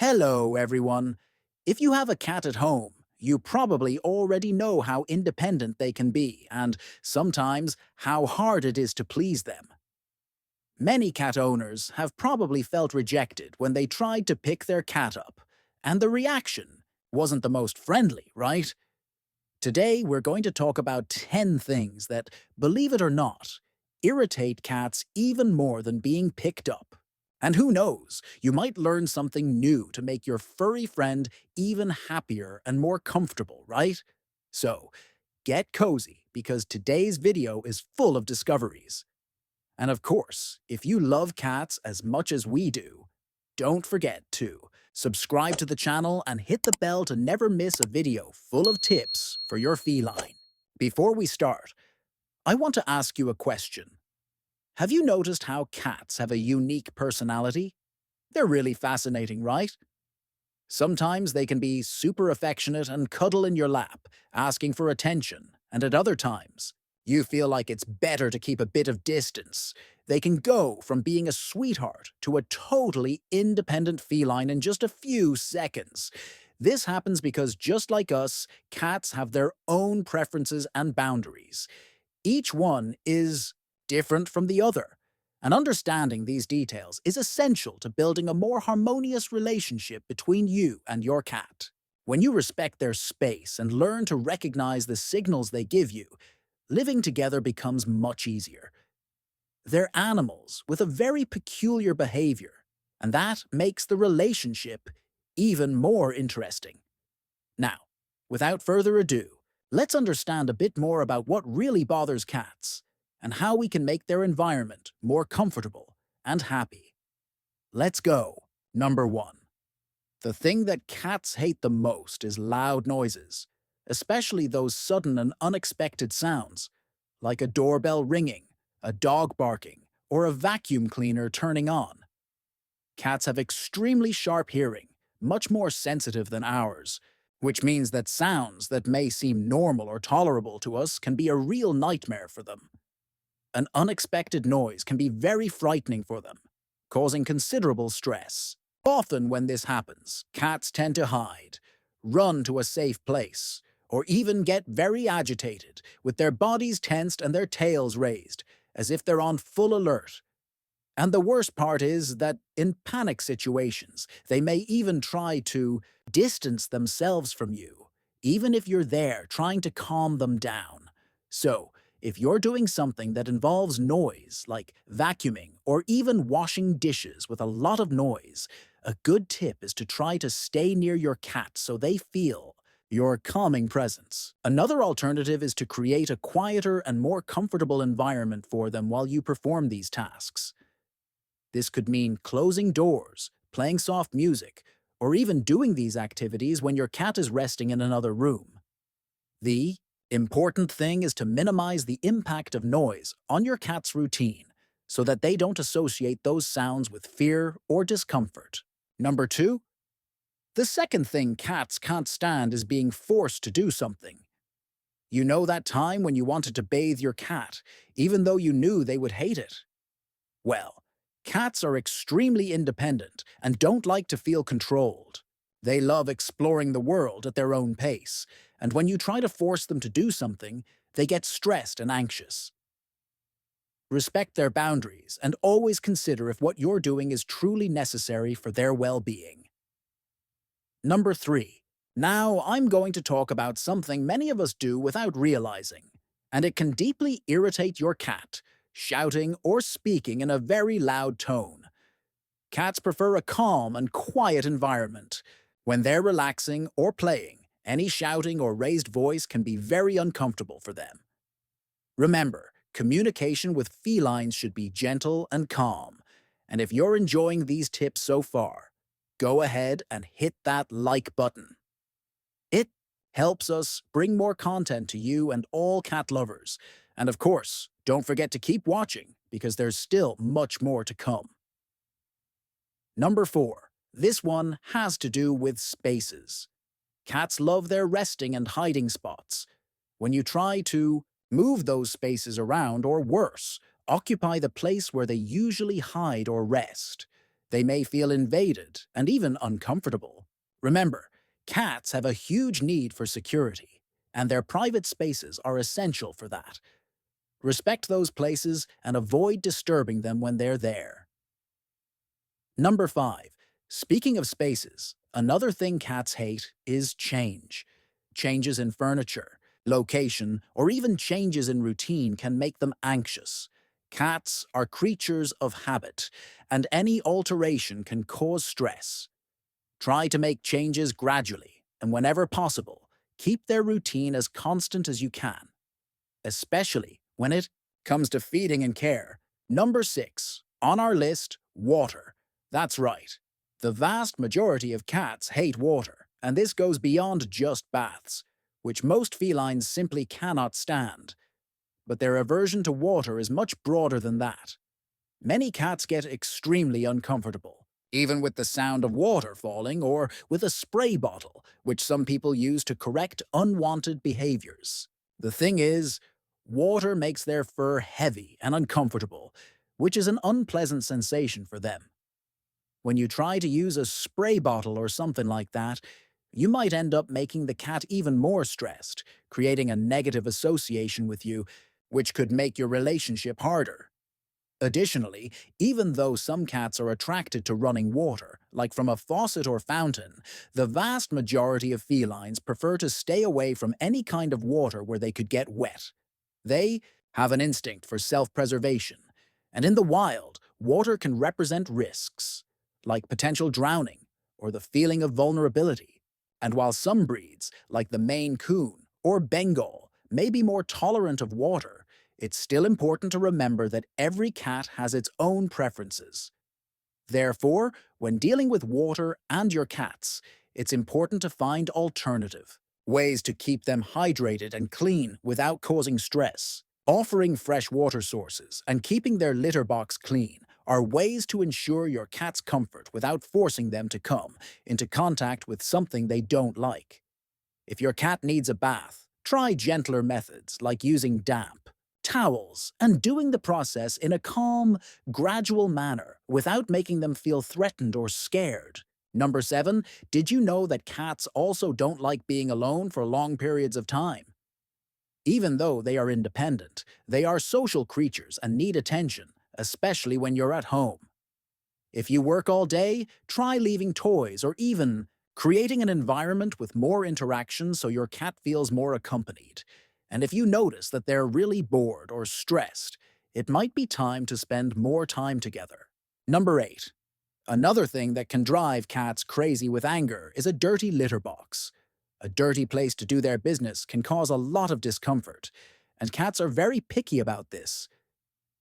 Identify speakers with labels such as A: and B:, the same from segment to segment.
A: Hello, everyone. If you have a cat at home, you probably already know how independent they can be and sometimes how hard it is to please them. Many cat owners have probably felt rejected when they tried to pick their cat up, and the reaction wasn't the most friendly, right? Today, we're going to talk about 10 things that, believe it or not, irritate cats even more than being picked up. And who knows, you might learn something new to make your furry friend even happier and more comfortable, right? So, get cozy because today's video is full of discoveries. And of course, if you love cats as much as we do, don't forget to subscribe to the channel and hit the bell to never miss a video full of tips for your feline. Before we start, I want to ask you a question. Have you noticed how cats have a unique personality? They're really fascinating, right? Sometimes they can be super affectionate and cuddle in your lap, asking for attention, and at other times, you feel like it's better to keep a bit of distance. They can go from being a sweetheart to a totally independent feline in just a few seconds. This happens because just like us, cats have their own preferences and boundaries. Each one is different from the other, and understanding these details is essential to building a more harmonious relationship between you and your cat. When you respect their space and learn to recognize the signals they give you, living together becomes much easier. They're animals with a very peculiar behavior, and that makes the relationship even more interesting. Now, without further ado, let's understand a bit more about what really bothers cats and how we can make their environment more comfortable and happy. Let's go. Number 1. The thing that cats hate the most is loud noises, especially those sudden and unexpected sounds, like a doorbell ringing, a dog barking, or a vacuum cleaner turning on. Cats have extremely sharp hearing, much more sensitive than ours, which means that sounds that may seem normal or tolerable to us can be a real nightmare for them. An unexpected noise can be very frightening for them, causing considerable stress. Often when this happens, cats tend to hide, run to a safe place, or even get very agitated, with their bodies tensed and their tails raised, as if they're on full alert. And the worst part is that in panic situations, they may even try to distance themselves from you, even if you're there trying to calm them down. So, if you're doing something that involves noise, like vacuuming or even washing dishes with a lot of noise, a good tip is to try to stay near your cat so they feel your calming presence. Another alternative is to create a quieter and more comfortable environment for them while you perform these tasks. This could mean closing doors, playing soft music, or even doing these activities when your cat is resting in another room. The important thing is to minimize the impact of noise on your cat's routine so that they don't associate those sounds with fear or discomfort. Number 2. The second thing cats can't stand is being forced to do something. You know that time when you wanted to bathe your cat, even though you knew they would hate it? Well, cats are extremely independent and don't like to feel controlled. They love exploring the world at their own pace, and when you try to force them to do something, they get stressed and anxious. Respect their boundaries and always consider if what you're doing is truly necessary for their well-being. Number 3. Now I'm going to talk about something many of us do without realizing, and it can deeply irritate your cat, shouting or speaking in a very loud tone. Cats prefer a calm and quiet environment. When they're relaxing or playing, any shouting or raised voice can be very uncomfortable for them. Remember, communication with felines should be gentle and calm. And if you're enjoying these tips so far, go ahead and hit that like button. It helps us bring more content to you and all cat lovers. And of course, don't forget to keep watching because there's still much more to come. Number 4. This one has to do with spaces. Cats love their resting and hiding spots. When you try to move those spaces around, or worse, occupy the place where they usually hide or rest, They may feel invaded and even uncomfortable. Remember, cats have a huge need for security, and their private spaces are essential for that. Respect those places and avoid disturbing them when they're there. Number 5. Speaking of spaces, another thing cats hate is change. Changes in furniture, location, or even changes in routine can make them anxious. Cats are creatures of habit, and any alteration can cause stress. Try to make changes gradually, and whenever possible, keep their routine as constant as you can, especially when it comes to feeding and care. Number 6. On our list, water. That's right. The vast majority of cats hate water, and this goes beyond just baths, which most felines simply cannot stand. But their aversion to water is much broader than that. Many cats get extremely uncomfortable, even with the sound of water falling or with a spray bottle, which some people use to correct unwanted behaviors. The thing is, water makes their fur heavy and uncomfortable, which is an unpleasant sensation for them. When you try to use a spray bottle or something like that, you might end up making the cat even more stressed, creating a negative association with you, which could make your relationship harder. Additionally, even though some cats are attracted to running water, like from a faucet or fountain, the vast majority of felines prefer to stay away from any kind of water where they could get wet. They have an instinct for self-preservation, and in the wild, water can represent risks, like potential drowning or the feeling of vulnerability. And while some breeds, like the Maine Coon or Bengal, may be more tolerant of water, it's still important to remember that every cat has its own preferences. Therefore, when dealing with water and your cats, it's important to find alternative ways to keep them hydrated and clean without causing stress. Offering fresh water sources and keeping their litter box clean are ways to ensure your cat's comfort without forcing them to come into contact with something they don't like. If your cat needs a bath, try gentler methods like using damp towels and doing the process in a calm, gradual manner without making them feel threatened or scared. Number 7, did you know that cats also don't like being alone for long periods of time? Even though they are independent, they are social creatures and need attention, especially when you're at home. If you work all day, try leaving toys or even creating an environment with more interaction so your cat feels more accompanied. And if you notice that they're really bored or stressed, it might be time to spend more time together. Number 8. Another thing that can drive cats crazy with anger is a dirty litter box. A dirty place to do their business can cause a lot of discomfort, and cats are very picky about this.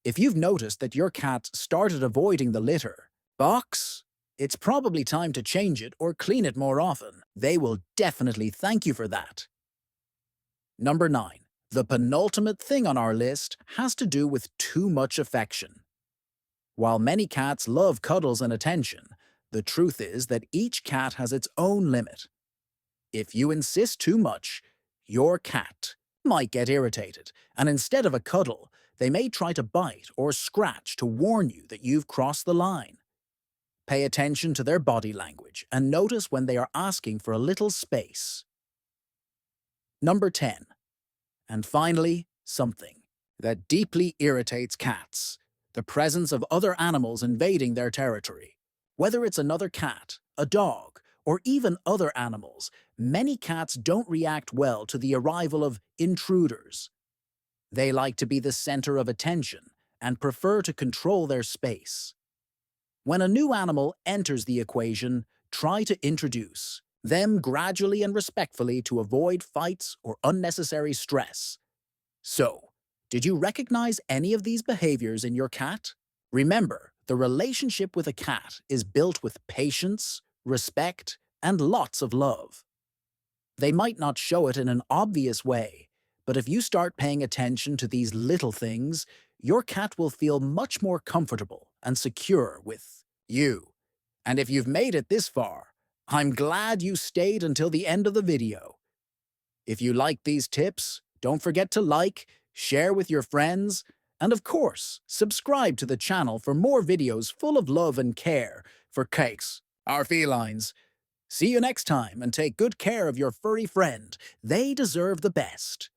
A: If you've noticed that your cat started avoiding the litter box, it's probably time to change it or clean it more often. They will definitely thank you for that. Number 9. The penultimate thing on our list has to do with too much affection. While many cats love cuddles and attention, the truth is that each cat has its own limit. If you insist too much, your cat might get irritated, and instead of a cuddle, they may try to bite or scratch to warn you that you've crossed the line. Pay attention to their body language and notice when they are asking for a little space. Number 10. And finally, something that deeply irritates cats: the presence of other animals invading their territory. Whether it's another cat, a dog, or even other animals, many cats don't react well to the arrival of intruders. They like to be the center of attention and prefer to control their space. When a new animal enters the equation, try to introduce them gradually and respectfully to avoid fights or unnecessary stress. So, did you recognize any of these behaviors in your cat? Remember, the relationship with a cat is built with patience, respect, and lots of love. They might not show it in an obvious way, but if you start paying attention to these little things, your cat will feel much more comfortable and secure with you. And if you've made it this far, I'm glad you stayed until the end of the video. If you like these tips, don't forget to like, share with your friends, And of course, subscribe to the channel for more videos full of love and care for cakes, our felines. See you next time and take good care of your furry friend. They deserve the best.